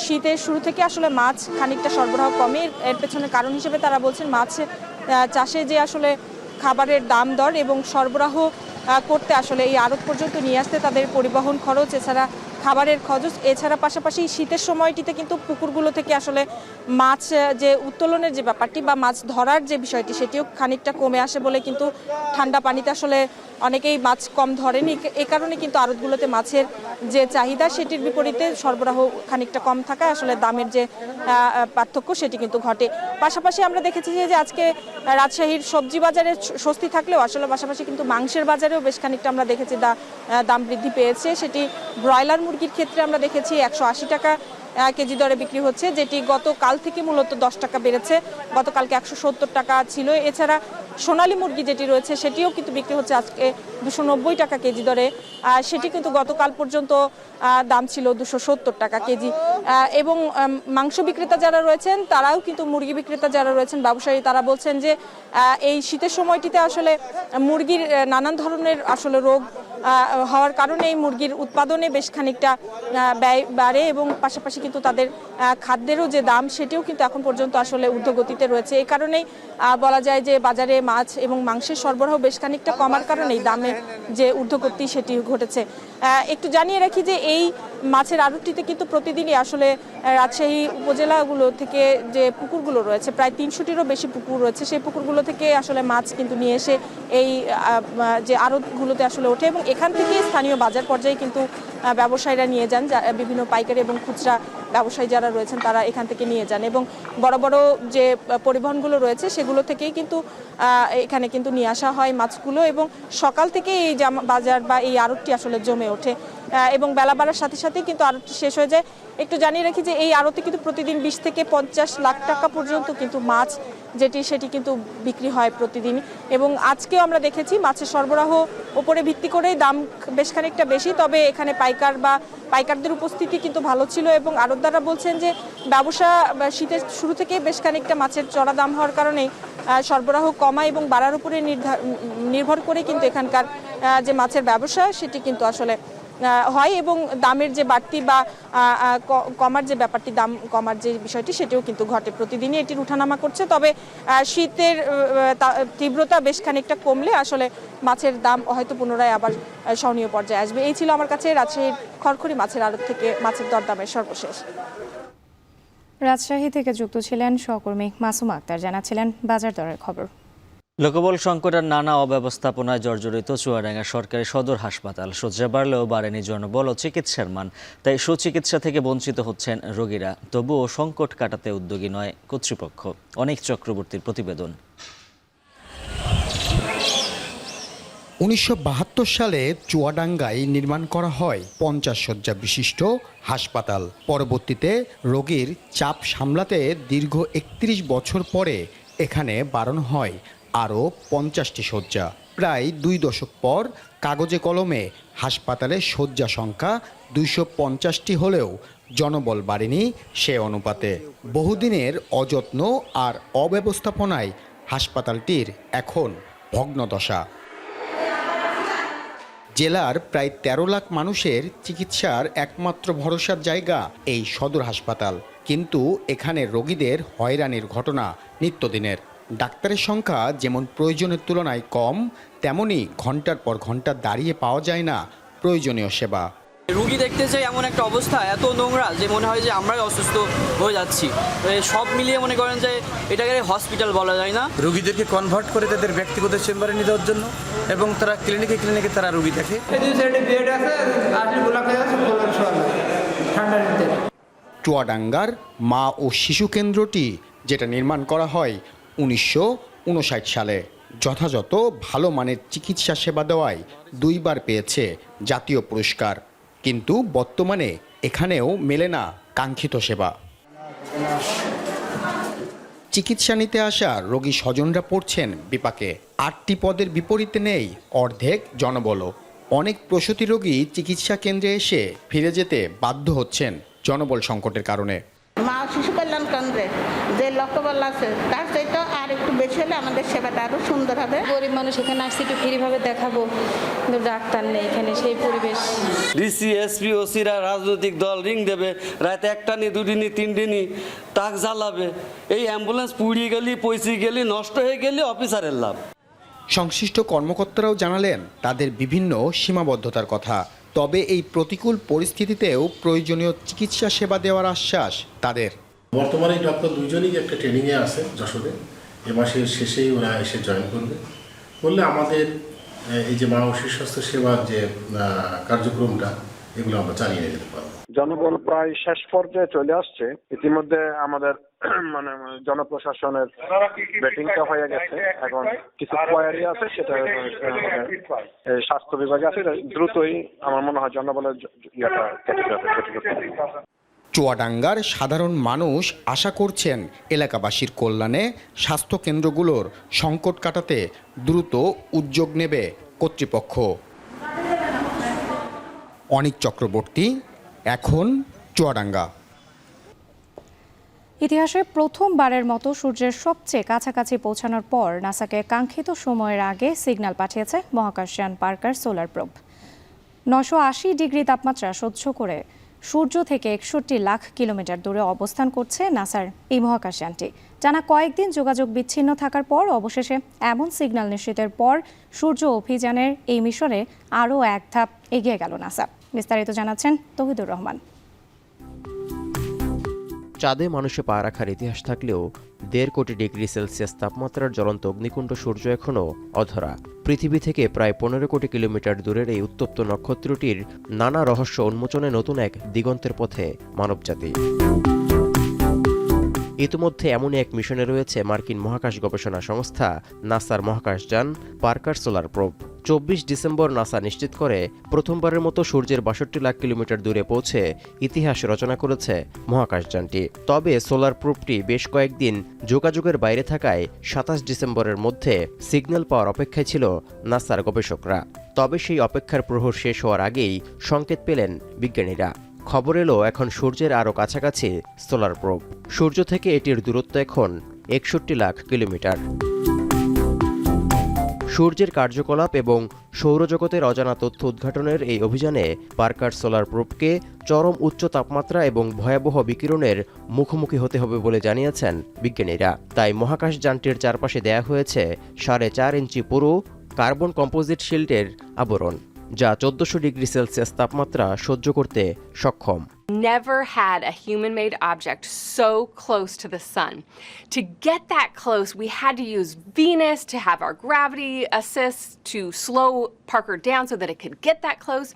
শীতের শুরু থেকে আসলে মাছ খানিকটা সরবরাহ কমে, এর পেছনে কারণ হিসেবে তারা বলছেন মাছ চাষে যে আসলে খাবারের দাম দর এবং সরবরাহ করতে আসলে এই আড়ত পর্যন্ত নিয়ে আসতে তাদের পরিবহন খরচ, এছাড়া খাবারের খরচ, এছাড়া পাশাপাশি শীতের সময়টিতে কিন্তু পুকুরগুলো থেকে আসলে মাছ যে উত্তোলনের যে ব্যাপারটি বা মাছ ধরার যে বিষয়টি সেটিও খানিকটা কমে আসে বলে কিন্তু ঠান্ডা পানিতে আসলে অনেকেই মাছ কম ধরেন। এই কারণে কিন্তু আড়তগুলোতে মাছের যে চাহিদা সেটির বিপরীতে সরবরাহ খানিকটা কম থাকায় আসলে দামের যে পার্থক্য সেটি কিন্তু ঘটে। পাশাপাশি আমরা দেখেছি যে আজকে রাজশাহীর সবজি বাজারে স্বস্তি থাকলেও আসলে পাশাপাশি কিন্তু মাংসের বাজারেও বেশ খানিকটা আমরা দেখেছি দাম বৃদ্ধি পেয়েছে। সেটি ব্রয়লার মুরগির ক্ষেত্রে আমরা দেখেছি 180 টাকা কেজি দরে বিক্রি হচ্ছে, যেটি গতকাল থেকে মূলত 10 টাকা বেড়েছে, গতকালকে 170 টাকা ছিল। এছাড়া সোনালী মুরগি যেটি রয়েছে সেটিও কিন্তু বিক্রি হচ্ছে আজকে 290 টাকা কেজি দরে, সেটি কিন্তু গতকাল পর্যন্ত দাম ছিল 270 টাকা কেজি। এবং মাংস বিক্রেতা যারা রয়েছেন তারাও কিন্তু, মুরগি বিক্রেতা যারা রয়েছেন ব্যবসায়ী, তারা বলছেন যে এই শীতের সময়টিতে আসলে মুরগির নানান ধরনের আসলে রোগ হওয়ার কারণে এই মুরগির উৎপাদনে বেশ খানিকটা ব্যয় বাড়ে এবং পাশাপাশি কিন্তু তাদের খাদ্যেরও যে দাম সেটিও কিন্তু এখন পর্যন্ত আসলে ঊর্ধ্বগতিতে রয়েছে। এই কারণেই বলা যায় যে বাজারে মাছ এবং মাংসের সরবরাহ বেশ খানিকটা কমার কারণেই দামের যে ঊর্ধ্বগতি সেটি ঘটেছে। একটু জানিয়ে রাখি যে এই মাছের আড়তটিতে কিন্তু প্রতিদিনই আসলে রাজশাহী উপজেলাগুলো থেকে যে পুকুরগুলো রয়েছে, প্রায় 300টিরও বেশি পুকুর রয়েছে, সেই পুকুরগুলো থেকে আসলে মাছ কিন্তু নিয়ে এসে এই যে আড়তগুলোতে আসলে ওঠে এবং এখান থেকে স্থানীয় বাজার পর্যায়ে কিন্তু ব্যবসায়ীরা নিয়ে যান, বিভিন্ন পাইকারি এবং খুচরা ব্যবসায়ী যারা রয়েছেন তারা এখান থেকে নিয়ে যান এবং বড় বড় যে পরিবহনগুলো রয়েছে সেগুলো থেকেই কিন্তু এখানে কিন্তু নিয়ে আসা হয় মাছগুলো এবং সকাল থেকে এই বাজার বা এই আড়তটি আসলে জমে ওঠে এবং বেলা বাড়ার সাথে সাথে কিন্তু আড়তটি শেষ হয়ে যায়। একটু জানিয়ে রাখি যে এই আড়তে কিন্তু প্রতিদিন 20 থেকে 50 লাখ টাকা পর্যন্ত কিন্তু মাছ সেটি কিন্তু বিক্রি হয় প্রতিদিন এবং আজকেও আমরা দেখেছি মাছের সরবরাহ উপরে ভিত্তি করেই দাম বেশ খানিকটা বেশি, তবে এখানে পাইকারদের উপস্থিতি কিন্তু ভালো ছিল এবং আড়তদাররা বলছেন যে ব্যবসা শীতের শুরু থেকে বেশ খানিকটা মাছের চড়া দাম হওয়ার কারণেই সরবরাহ কমা এবং বাড়ার উপরে নির্ভর করে কিন্তু এখানকার যে মাছের ব্যবসা সেটি কিন্তু আসলে হয় এবং দামের যে বাড়তি বা কমার যে ব্যাপারটি, দাম কমার যে বিষয়টি সেটিও কিন্তু ঘটে। প্রতিদিনই এটির উঠানামা করছে। তবে শীতের তীব্রতা বেশ খানিকটা কমলে আসলে মাছের দাম হয়তো পুনরায় আবার সহনীয় পর্যায়ে আসবে। এই ছিল আমার কাছে রাজশাহীর খড়খড়ি মাছের আড়ত থেকে মাছের দরদামের সর্বশেষ। রাজশাহী থেকে যুক্ত ছিলেন সহকর্মী মাসুমা আক্তার, জানাচ্ছিলেন বাজার দরের খবর। লোকবল সংকটের নানা অব্যবস্থাপনায় জর্জরিত চুয়াডাঙ্গা সরকারি সদর হাসপাতাল। শয্যা বাড়লেও বাড়েনি জনবল ও চিকিৎসার মান, তাই সুচিকিৎসা থেকে বঞ্চিত হচ্ছেন রোগীরা। তবুও সংকট কাটাতে উদ্যোগী নয় কর্তৃপক্ষ। অনেক চক্রবর্তীর প্রতিবেদন। 1972 সালে চুয়াডাঙ্গায় নির্মাণ করা হয় 50 শয্যা বিশিষ্ট হাসপাতাল। পরবর্তীতে রোগীর চাপ সামলাতে দীর্ঘ 31 বছর পরে এখানে বাড়ানো হয় আরও 50টি শয্যা। প্রায় 2 দশক পর কাগজে কলমে হাসপাতালের শয্যা সংখ্যা 250টি হলেও জনবল বাড়েনি সে অনুপাতে। বহুদিনের অযত্ন আর অব্যবস্থাপনায় হাসপাতালটির এখন ভগ্নদশা। জেলার প্রায় 13 লাখ মানুষের চিকিৎসার একমাত্র ভরসার জায়গা এই সদর হাসপাতাল, কিন্তু এখানে রোগীদের হয়রানির ঘটনা নিত্যদিনের। ডাক্তারের সংখ্যা যেমন প্রয়োজনের তুলনায় কম, তেমনি ঘন্টার পর ঘন্টা দাঁড়িয়ে পাওয়া যায় না প্রয়োজনীয় সেবা। রুগী দেখতে চাই এমন একটা অবস্থা, এত নোংরা যে মনে হয় যে আমরাই অসুস্থ হয়ে যাচ্ছি। সব মিলিয়ে মনে করেন যে এটাকে হসপিটাল বলা যায় না। রুগীদেরকে কনভার্ট করে তাদের ব্যক্তিগত চেম্বারে নিয়ে যাওয়ার জন্য, এবং তারা ক্লিনিকে তারা রুগী দেখে। চুয়াডাঙ্গার মা ও শিশু কেন্দ্রটি, যেটা নির্মাণ করা হয় 1959 সালে, যথাযথ ভালো মানের চিকিৎসা সেবা দেওয়ায় 2 বার পেয়েছে জাতীয় পুরস্কার। কিন্তু বর্তমানে এখানেও মেলে না কাঙ্ক্ষিত সেবা। চিকিৎসা নিতে আসা রোগী স্বজনরা পড়ছেন বিপাকে। 8টি পদের বিপরীতে নেই অর্ধেক জনবল। অনেক প্রসূতি রোগী চিকিৎসা কেন্দ্রে এসে ফিরে যেতে বাধ্য হচ্ছেন জনবল সংকটের কারণে। মা শিশু কল্যাণ কেন্দ্রে যে লোকবল আছে তার চাইতে আর একটু বেশি হলে আমাদের সেবাটা আরও সুন্দর হবে। গরিব মানুষ এখানে আসছে একটু ফ্রিভাবে দেখাবো, কিন্তু ডাক্তার নেই এখানে, সেই পরিবেশ। ডিসি এসপি ওসিরা রাজনৈতিক দল রিং দেবে, রাতে 1টা নি 2টি নি 3টি নি তাক জ্বালাবে। এই অ্যাম্বুলেন্স পুড়িয়ে গেলি, পয়সি গেলি, নষ্ট হয়ে গেলি অফিসারের লাভ। সংশ্লিষ্ট কর্মকর্তারাও জানালেন তাদের বিভিন্ন সীমাবদ্ধতার কথা। তবে এই প্রতিকূল পরিস্থিতিতেও প্রয়োজনীয় চিকিৎসা সেবা দেওয়ার আশ্বাস তাদের। বর্তমানে ডক্টর 2জনই একটা ট্রেনিংয়ে আছে যশোরে। এ মাসের শেষেই ওরা এসে জয়েন করবে। বললে আমাদের এই যে মা ও শিশু স্বাস্থ্য সেবার যে কার্যক্রমটা, এগুলো আমরা চালিয়ে নিতে পারবো। জনবল প্রায় শেষ পর্যায়ে চলে আসছে। ইতিমধ্যে আমাদের মানে জনপ্রশাসনের ব্যাটিংটা হয়ে গেছে। এখন কিছু কোয়ারি আছে, সেটা স্বাস্থ্য বিভাগে আছে। দ্রুতই আমার মনে হয় জনবলের ইয়েটা কেটে যাবে। চুয়াডাঙ্গার সাধারণ মানুষ আশা করছেন এলাকাবাসীর কল্যাণে স্বাস্থ্য কেন্দ্রগুলোর সংকট কাটাতে দ্রুত উদ্যোগ নেবে কর্তৃপক্ষ। অনিক চক্রবর্তী, এখন চুয়াডাঙ্গা। ইতিহাসে প্রথমবারের মতো সূর্যের সবচেয়ে কাছাকাছি পৌঁছানোর পর নাসাকে কাঙ্ক্ষিত সময়ের আগে সিগন্যাল পাঠিয়েছে মহাকাশযান পার্কার সোলার প্রোব। 980 ডিগ্রি তাপমাত্রা সহ্য করে সূর্য থেকে 61 লাখ কিলোমিটার দূরে অবস্থান করছে নাসার এই মহাকাশযানটি। টানা কয়েকদিন যোগাযোগ বিচ্ছিন্ন থাকার পর অবশেষে এমন সিগন্যাল নিশ্চিতের পর সূর্য অভিযানের এই মিশনে আরও এক ধাপ এগিয়ে গেল নাসা। বিস্তারিত জানাচ্ছেন তৌহিদুর রহমান। চাঁদে মানুষে পা রাখার ইতিহাস থাকলেও 1.5 কোটি ডিগ্রি সেলসিয়াস তাপমাত্রার জ্বলন্ত অগ্নিকুণ্ড সূর্য এখনও অধরা। পৃথিবী থেকে প্রায় 15 কোটি কিলোমিটার দূরের এই উত্তপ্ত নক্ষত্রটির নানা রহস্য উন্মোচনে নতুন এক দিগন্তের পথে মানবজাতি। ইতিমধ্যে এমনই এক মিশনে রয়েছে মার্কিন মহাকাশ গবেষণা সংস্থা নাসার মহাকাশযান Parker solar probe. 24 December NASA নিশ্চিত করে প্রথমবারের মতো সূর্যের 62 লাখ কিলোমিটার দূরে পৌঁছে ইতিহাস রচনা করেছে মহাকাশযানটি। তবে সোলার প্রোবটি বেশ কয়েকদিন যোগাযোগের বাইরে থাকায় 27 ডিসেম্বরের মধ্যে সিগন্যাল পাওয়ার অপেক্ষায় ছিল নাসার গবেষকরা। তবে সেই অপেক্ষার প্রহর শেষ হওয়ার আগেই সংকেত পেলেন বিজ্ঞানীরা। খবর এলো এখন সূর্যের আরও কাছাকাছি সোলার প্রোব। সূর্য থেকে এটির দূরত্ব এখন 61 লাখ কিলোমিটার। সূর্যের কার্যকলাপ এবং সৌরজগতের অজানা তথ্য উদ্ঘাটনের এই অভিযানে পার্কার সোলার প্রোবকে চরম উচ্চ তাপমাত্রা এবং ভয়াবহ বিকিরণের মুখোমুখি হতে হবে বলে জানিয়েছেন বিজ্ঞানীরা। তাই মহাকাশ যানটির চারপাশে দেয়া হয়েছে 4.5 ইঞ্চি পুরু কার্বন কম্পোজিট শিল্ডের আবরণ, যা 1400 ডিগ্রি সেলসিয়াস তাপমাত্রা সহ্য করতে সক্ষম। Never had a human-made object so close to the sun. To get that close, we had to use Venus to have our gravity assist to slow Parker down so that it could get that close.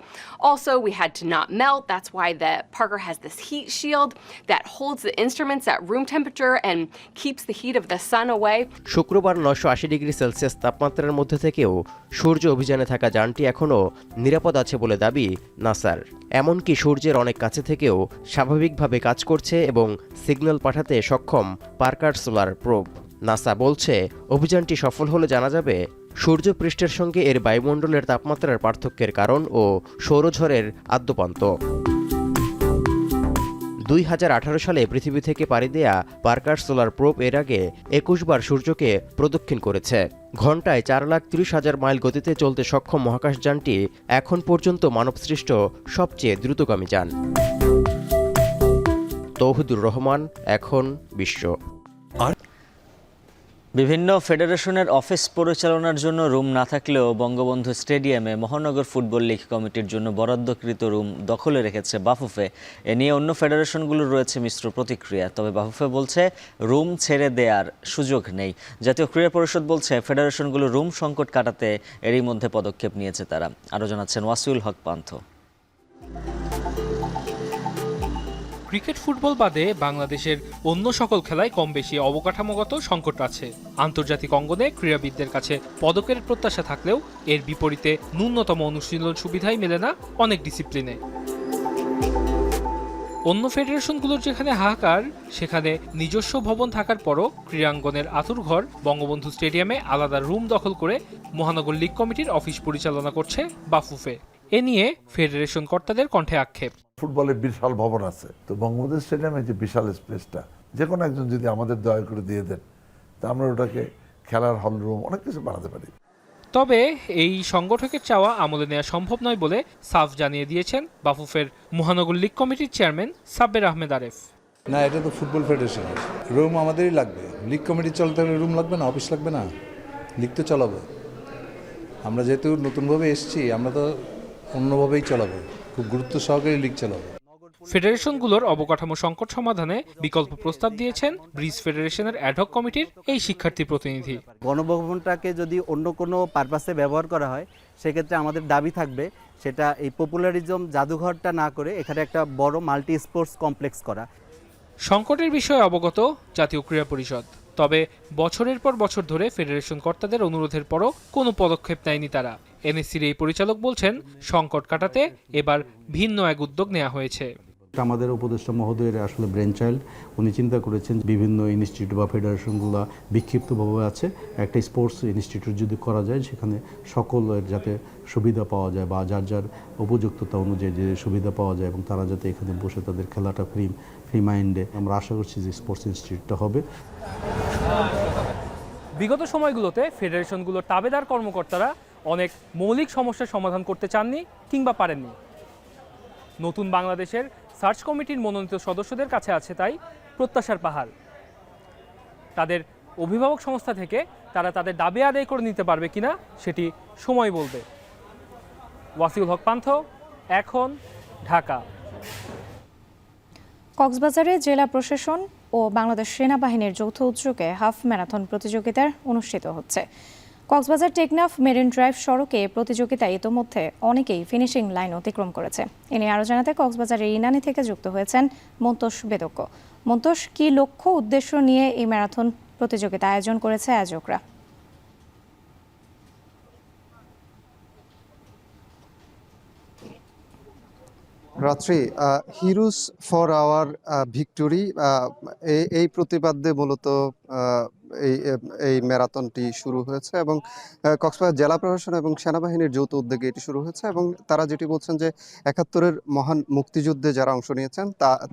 Also, we had to not melt. That's why the Parker has this heat shield that holds the instruments at room temperature and keeps the heat of the sun away. শুক্রবার 980 degree Celsius তাপমাত্রার মধ্যে থেকেও সূর্য অভিযানে থাকা যানটি এখনও নিরাপদ আছে বলে দাবি নাসার। এমনকি সূর্যের অনেক কাছে থেকেও স্বাভাবিকভাবে কাজ করছে এবং সিগন্যাল পাঠাতে সক্ষম পার্কার সোলার প্রোব। নাসা বলছে অভিযানটি সফল হলে জানা যাবে সূর্যপৃষ্ঠের সঙ্গে এর বায়ুমণ্ডলের তাপমাত্রার পার্থক্যের কারণ ও সৌরঝড়ের আদ্যপান্ত। 2018 সালে পৃথিবী থেকে পাড়ি দেয়া পার্কার সোলার প্রোব এর আগে 21 বার সূর্যকে প্রদক্ষিণ করেছে। ঘণ্টায় 4,30,000 মাইল গতিতে চলতে সক্ষম মহাকাশযানটি এখন পর্যন্ত মানবসৃষ্ট সবচেয়ে দ্রুতগামী যান। তৌহিদুর রহমান, এখন বিশ্ব। বিভিন্ন ফেডারেশনের অফিস পরিচালনার জন্য রুম না থাকলেও বঙ্গবন্ধু স্টেডিয়ামে মহানগর ফুটবল লীগ কমিটির জন্য বরাদ্দকৃত রুম দখলে রেখেছে বাফুফে। এ নিয়ে অন্য ফেডারেশনগুলোর রয়েছে মিশ্র প্রতিক্রিয়া। তবে বাফুফে বলছে রুম ছেড়ে দেওয়ার সুযোগ নেই। জাতীয় ক্রীড়া পরিষদ বলছে ফেডারেশনগুলো রুম সংকট কাটাতে এরই মধ্যে পদক্ষেপ নিয়েছে তারা। আরও জানাচ্ছেন ওয়াসিউল হক পান্থ। ক্রিকেট ফুটবল বাদে বাংলাদেশের অন্য সকল খেলায় কম বেশি অবকাঠামোগত সংকট আছে। আন্তর্জাতিক অঙ্গনে ক্রীড়াবিদদের কাছে পদকের প্রত্যাশা থাকলেও এর বিপরীতে ন্যূনতম অনুশীলন সুবিধাই মেলে না অনেক ডিসিপ্লিনে। অন্য ফেডারেশনগুলোর যেখানে হাহাকার, সেখানে নিজস্ব ভবন থাকার পরও ক্রীড়াঙ্গনের আঁতুড়ঘর বঙ্গবন্ধু স্টেডিয়ামে আলাদা রুম দখল করে মহানগর লীগ কমিটির অফিস পরিচালনা করছে বাফুফে। এ নিয়ে ফেডারেশন কর্তাদের কণ্ঠে আক্ষেপ। ফুটবলের বিশাল ভবন আছে, তো বঙ্গবন্ধু স্টেডিয়ামে যে বিশাল স্পেসটা যে কোনো একজন যদি আমাদের দয়া করে দিয়ে দেন, তা আমরা ওটাকে খেলার হল রুম অনেক কিছু বানাতে পারি। তবে এই সংগঠকের চাওয়া আমলে নেওয়া সম্ভব নয় বলে সাফ জানিয়ে দিয়েছেন বাফুফের মহানগর লীগ কমিটির চেয়ারম্যান সাব্বির আহমেদ আরেফ। না, এটা তো ফুটবল ফেডারেশন, রুম আমাদেরই লাগবে। লীগ কমিটি চলতে হলে রুম লাগবে না, অফিস লাগবে না, লীগ তো চালাবো। আমরা যেহেতু নতুনভাবে এসেছি, আমরা তো অন্যভাবেই চালাবো, খুব গুরুত্ব সহকারে লীগ চালাবো। ফেডারেশনগুলোর অবকাঠামো সংকট সমাধানে বিকল্প প্রস্তাব দিয়েছেন ব্রিজ ফেডারেশনের অ্যাডহক কমিটির এই শিক্ষার্থী প্রতিনিধি। গণভবনটাকে যদি অন্য কোনো পারপাসে ব্যবহার করা হয়, সেক্ষেত্রে আমাদের দাবি থাকবে সেটা এই পপুলারিজম জাদুঘরটা না করে এখানে একটা বড় মাল্টি স্পোর্টস কমপ্লেক্স করা। সংকটের বিষয়ে অবগত জাতীয় ক্রীড়া পরিষদ, তবে বছরের পর বছর ধরে ফেডারেশন কর্তাদের অনুরোধের পরও কোনো পদক্ষেপ নেয়নি তারা। এনএসসির এই পরিচালক বলছেন সংকট কাটাতে এবার ভিন্ন এক উদ্যোগ নেওয়া হয়েছে। আমাদের উপদেষ্টা মহোদয়ের আসলে ব্রেন চাইল্ড, উনি চিন্তা করেছেন বিভিন্ন ইনস্টিটিউট বা ফেডারেশনগুলো বিক্ষিপ্তভাবে আছে, একটা স্পোর্টস ইনস্টিটিউট যদি করা যায়, সেখানে সকলের যাতে সুবিধা পাওয়া যায় বা যার যার উপযুক্ততা অনুযায়ী যে সুবিধা পাওয়া যায় এবং তারা যাতে এখানে বসে তাদের খেলাটা ফ্রি মাইন্ডে, আমরা আশা করছি যে স্পোর্টস ইনস্টিটিউটটা হবে। বিগত সময়গুলোতে ফেডারেশনগুলোর তাবেদার কর্মকর্তারা অনেক মৌলিক সমস্যার সমাধান করতে চাননি কিংবা পারেননি। নতুন বাংলাদেশের সার্চ কমিটির মনোনীত সদস্যদের কাছে আছে তাই প্রত্যাশার পাহাড়। তাদের অভিভাবক সংস্থা থেকে তারা তাদের দাবি আদায় করে নিতে পারবে কিনা সেটি সময় বলবে। ওয়াসিউল হক পান্থ, এখন, ঢাকা। কক্সবাজারে জেলা প্রশাসন ও বাংলাদেশ সেনাবাহিনীর যৌথ উদ্যোগে হাফ ম্যারাথন প্রতিযোগিতা অনুষ্ঠিত হচ্ছে। কক্সবাজার টেকনাফ মেরিন ড্রাইভ সড়কে প্রতিযোগিতায় ইতোমধ্যে অনেকেই ফিনিশিং লাইন অতিক্রম করেছে। এ নিয়ে আরও জানাতে কক্সবাজারের ইনানি থেকে যুক্ত হয়েছেন মন্তোষ বেদজ্ঞ। মন্তোষ, কি লক্ষ্য উদ্দেশ্য নিয়ে এই ম্যারাথন প্রতিযোগিতা আয়োজন করেছে আয়োজকরা? রাত্রি হিরোস ফর আওয়ার ভিক্টোরি, এই প্রতিপাদ্যে মূলত এই ম্যারাথনটি শুরু হয়েছে এবং কক্সবাজার জেলা প্রশাসন এবং সেনাবাহিনীর যৌথ উদ্যোগে এটি শুরু হয়েছে এবং তারা যেটি বলছেন যে ৭১-এর মহান মুক্তিযুদ্ধে যারা অংশ নিয়েছেন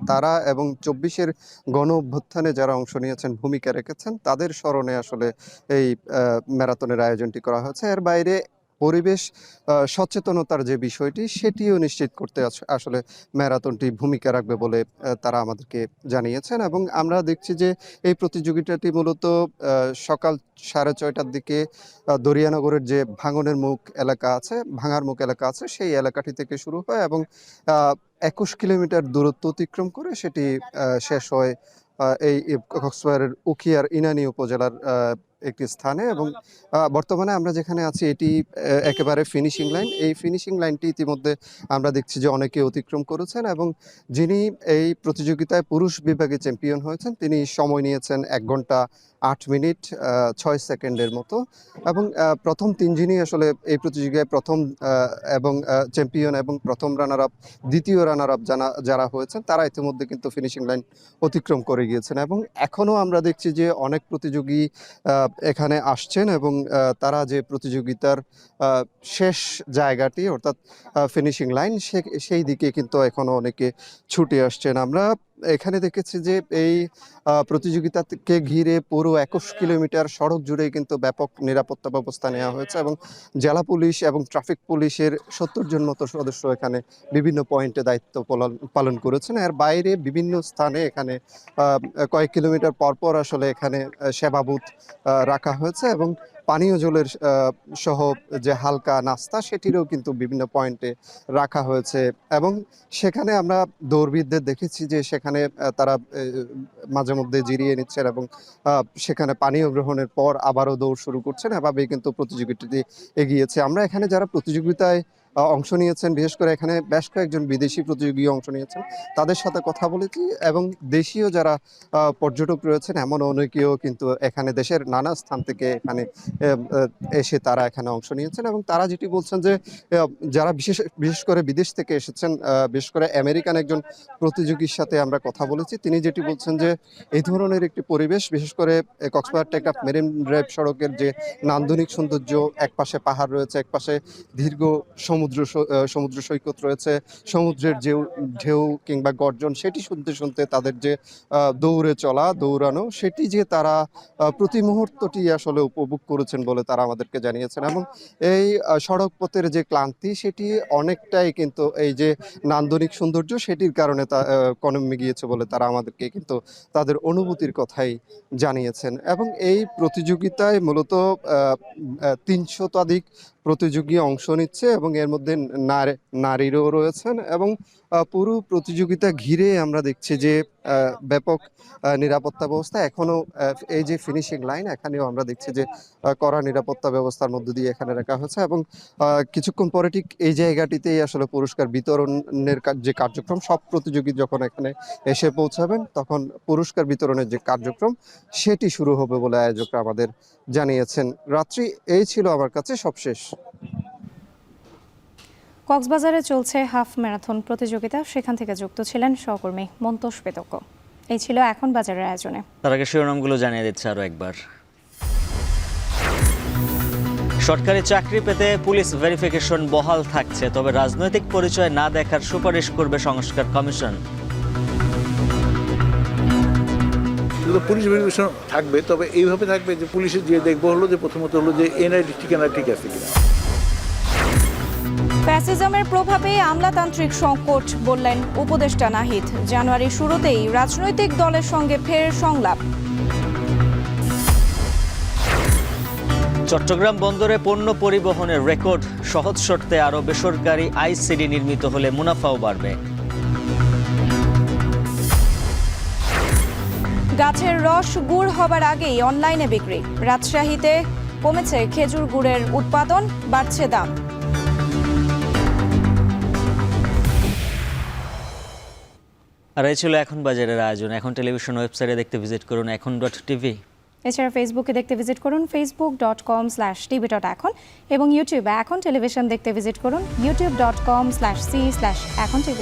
তারা এবং ২৪-এর গণ অভ্যুত্থানে যারা অংশ নিয়েছেন, ভূমিকা রেখেছেন, তাদের স্মরণে আসলে এই ম্যারাথনের আয়োজনটি করা হয়েছে। এর বাইরে পরিবেশ সচেতনতার যে বিষয়টি সেটিও নিশ্চিত করতে আসলে ম্যারাথনটি ভূমিকা রাখবে বলে তারা আমাদেরকে জানিয়েছেন এবং আমরা দেখছি যে এই প্রতিযোগিতাটি মূলত সকাল ৬:৩০টার দিকে দরিয়ানগরের যে ভাঙার মুখ এলাকা আছে সেই এলাকাটি থেকে শুরু হয় এবং ২১ কিলোমিটার দূরত্ব অতিক্রম করে সেটি শেষ হয় এই কক্সবাজারের উখিয়ার ইনানী উপজেলার একটি স্থানে এবং বর্তমানে আমরা যেখানে আছি এটি একেবারে ফিনিশিং লাইন। এই ফিনিশিং লাইনটি ইতিমধ্যে আমরা দেখছি যে অনেকে অতিক্রম করেছেন এবং যিনি এই প্রতিযোগিতায় পুরুষ বিভাগে চ্যাম্পিয়ন হয়েছেন তিনি সময় নিয়েছেন ১ ঘন্টা ৮ মিনিট ৬ সেকেন্ডের মতো এবং প্রথম ৩ যিনি আসলে এই প্রতিযোগিতায় প্রথম এবং চ্যাম্পিয়ন এবং প্রথম রানার আপ, দ্বিতীয় রানার আপ যারা হয়েছেন তারা ইতিমধ্যে কিন্তু ফিনিশিং লাইন অতিক্রম করে গিয়েছেন এবং এখনও আমরা দেখছি যে অনেক প্রতিযোগী এখানে আসছেন এবং তারা যে প্রতিযোগিতার শেষ জায়গাটি অর্থাৎ ফিনিশিং লাইন সেই দিকে কিন্তু এখনও অনেকে ছুটে আসছেন। আমরা এখানে দেখেছি যে এই প্রতিযোগিতাকে ঘিরে পুরো ২১ কিলোমিটার সড়ক জুড়ে কিন্তু ব্যাপক নিরাপত্তা ব্যবস্থা নেওয়া হয়েছে এবং জেলা পুলিশ এবং ট্রাফিক পুলিশের ৭০ জন মতো সদস্য এখানে বিভিন্ন পয়েন্টে দায়িত্ব পালন করেছেন। এর বাইরে বিভিন্ন স্থানে এখানে কয়েক কিলোমিটার পরপর আসলে এখানে সেবা বুথ রাখা হয়েছে এবং পানীয় জলের সহ যে হালকা নাস্তা সেটিরও কিন্তু বিভিন্ন পয়েন্টে রাখা হয়েছে এবং সেখানে আমরা দৌড়বিদদের দেখেছি যে সেখানে তারা মাঝে মধ্যে জিরিয়ে নিচ্ছেন এবং সেখানে পানীয় গ্রহণের পর আবারও দৌড় শুরু করছেন। এভাবেই কিন্তু প্রতিযোগিতাটি এগিয়েছে। আমরা এখানে যারা প্রতিযোগিতায় অংশ নিয়েছেন, বিশেষ করে এখানে বেশ কয়েকজন বিদেশি প্রতিযোগী অংশ নিয়েছেন, তাদের সাথে কথা বলেছি এবং দেশীয় যারা পর্যটক রয়েছেন এমন অনেকেও কিন্তু এখানে দেশের নানা স্থান থেকে এখানে এসে তারা এখানে অংশ নিয়েছেন এবং তারা যেটি বলছেন যে যারা বিশেষ করে বিদেশ থেকে এসেছেন, বিশেষ করে আমেরিকান একজন প্রতিযোগীর সাথে আমরা কথা বলেছি, তিনি যেটি বলছেন যে এই ধরনের একটি পরিবেশ, বিশেষ করে কক্সবাজার টেকনাফ মেরিন ড্রাইভ সড়কের যে নান্দনিক সৌন্দর্য, একপাশে পাহাড় রয়েছে, একপাশে দীর্ঘ সমুদ্র সৈকত রয়েছে, সমুদ্রের যে ঢেউ কিংবা গর্জন সেটি শুনতে শুনতে তাদের যে দৌড়ানো সেটি যে তারা প্রতি মুহূর্তটি আসলে উপভোগ করেছেন বলে তারা আমাদেরকে জানিয়েছেন এবং এই সড়ক পথের যে ক্লান্তি সেটি অনেকটাই কিন্তু এই যে নান্দনিক সৌন্দর্য সেটির কারণে কমে গিয়েছে বলে তারা আমাদেরকে কিন্তু তাদের অনুভূতির কথাই জানিয়েছেন এবং এই প্রতিযোগিতায় মূলত ৩০০ প্রতিযোগী অংশ নিচ্ছে এবং এর মধ্যে নারীরও রয়েছেন এবং পুরো প্রতিযোগিতা ঘিরে আমরা দেখছি যে ব্যাপক নিরাপত্তা ব্যবস্থা এখনো এই যে ফিনিশিং লাইন এখানেও আমরা দেখছি যে কড়া নিরাপত্তা ব্যবস্থার মধ্য দিয়ে এখানে রাখা হয়েছে এবং কিছুক্ষণ পরে ঠিক এই জায়গাটিতেই আসলে পুরস্কার বিতরণের যে কার্যক্রম, সব প্রতিযোগী যখন এখানে এসে পৌঁছাবেন তখন পুরস্কার বিতরণের যে কার্যক্রম সেটি শুরু হবে বলে আয়োজকরা আমাদের জানিয়েছেন। রাত্রি এই ছিল আমার কাছে সবশেষ। কক্সবাজারে চলছে হাফ ম্যারাথন প্রতিযোগিতা, সেখান থেকে যুক্ত ছিলেন সহকর্মী মন্তোষ বেতক। এই ছিল এখন বাজারের আয়োজনে। তার আগে শিরোনামগুলো জানিয়ে দিচ্ছে আরো একবার। সরকারি চাকরি পেতে পুলিশ ভেরিফিকেশন বহাল থাকছে, তবে রাজনৈতিক পরিচয় না দেখার সুপারিশ করবে সংস্কার কমিশন। পুলিশ ভেরিফিকেশন থাকবে, তবে এইভাবে থাকবে যে পুলিশের যে দেখবো হলো যে প্রথমত হলো যে এনআইডি ঠিকানা ঠিক আছে কিনা। ফ্যাসিজমের প্রভাবে আমলাতান্ত্রিক সংকট বললেন উপদেষ্টা নাহিদ। জানুয়ারির শুরুতেই রাজনৈতিক দলের সঙ্গে ফের সংলাপ। চট্টগ্রাম বন্দরে পণ্য পরিবহনের রেকর্ড, সহজ শর্তে আরও বেসরকারি আইসিডি নির্মিত হলে মুনাফাও বাড়বে। গাছের রস গুড় হবার আগেই অনলাইনে বিক্রি। রাজশাহীতে কমেছে খেজুর গুড়ের উৎপাদন, বাড়ছে দাম। আর এই ছিল এখন বাজারের আয়োজন। এখন টেলিভিশন ওয়েবসাইটে দেখতে ভিজিট করুন এখন.tv। এছাড়া ফেসবুকে দেখতে ভিজিট করুন facebook.com/tv.এখন এবং ইউটিউবে এখন টেলিভিশন দেখতে ভিজিট করুন youtube.com/c/echontv।